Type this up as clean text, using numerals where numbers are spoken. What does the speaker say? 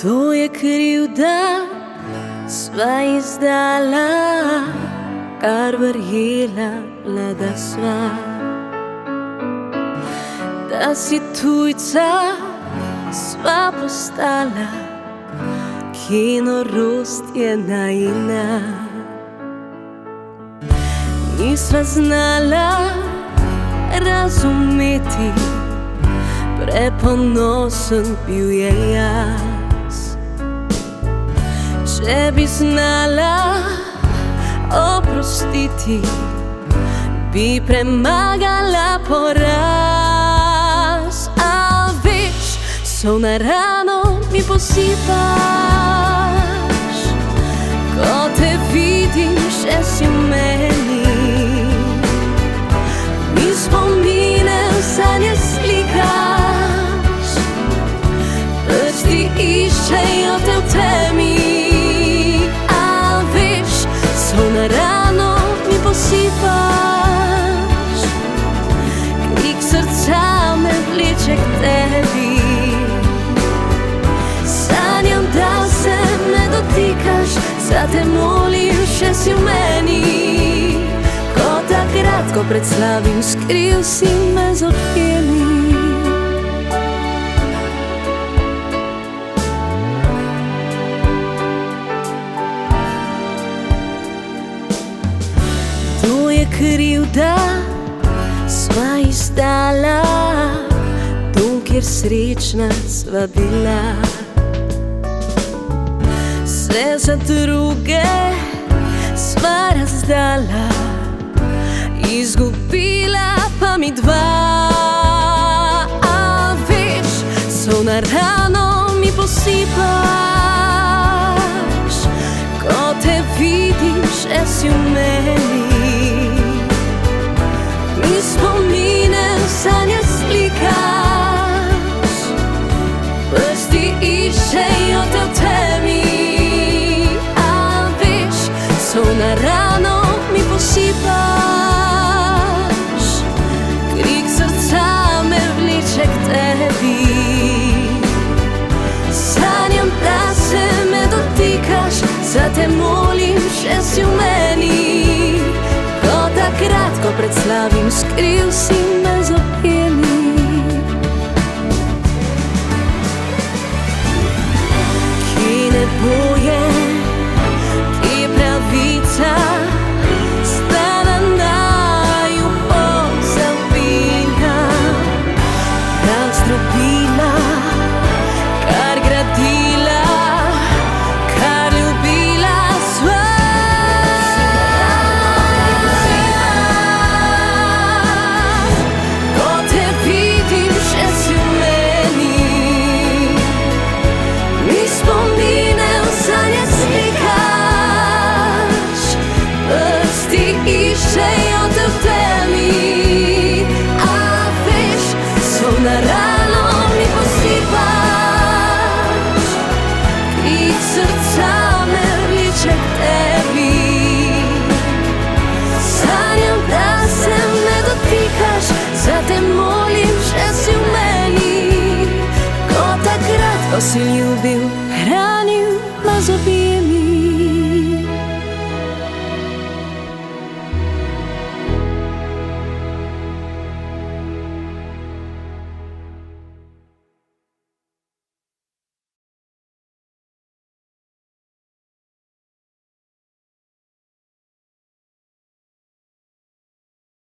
Kdo je kriv, da sva izdala, kar verjela, da sva? Da si tujca sva postala, ki norost je najina. Nisva znala razumeti, preponosen bil je jaz. Če bi znala oprostiti, bi premagala poraz. A veš, sol na rano mi posipaš, ko te vidim, še si v meni. Mi spomine v sanje slikaš, prsti iščejo te v temi. Na rano mi posipaš, krik srca me vleče k tebi. Sanjam, da se me dotikaš, zate molim, še si v meni. Ko takrat, ko pred slavim skril si me z objemi. Kriv, da sva izdala dom, kjer srečna sva bila. Vse za druge sva razdala, izgubila pa mi dva. A veš, sol na rano mi posipaš, ko te vidim, še si v meni. Spomine v sanje slikaš, prsti iščejo te v temi. A veš, sol na rano mi posipaš, krik srca me vleče k tebi. Sanjam, da se me dotikaš, zate molim, še si v meni. Takrat, ko pred slavim skril si me z objemi. Kje nebo je, kje pravica, sta na naju pozabila. Razdrobila, kar gradila, kar ljubila sva. Iščejo te v temi. A veš, sol na rano mi posipaš, krik srca me vleče k tebi. Sanjam, da se me dotikaš, zate molim, še si v meni. Ko takrat, ko si ljubil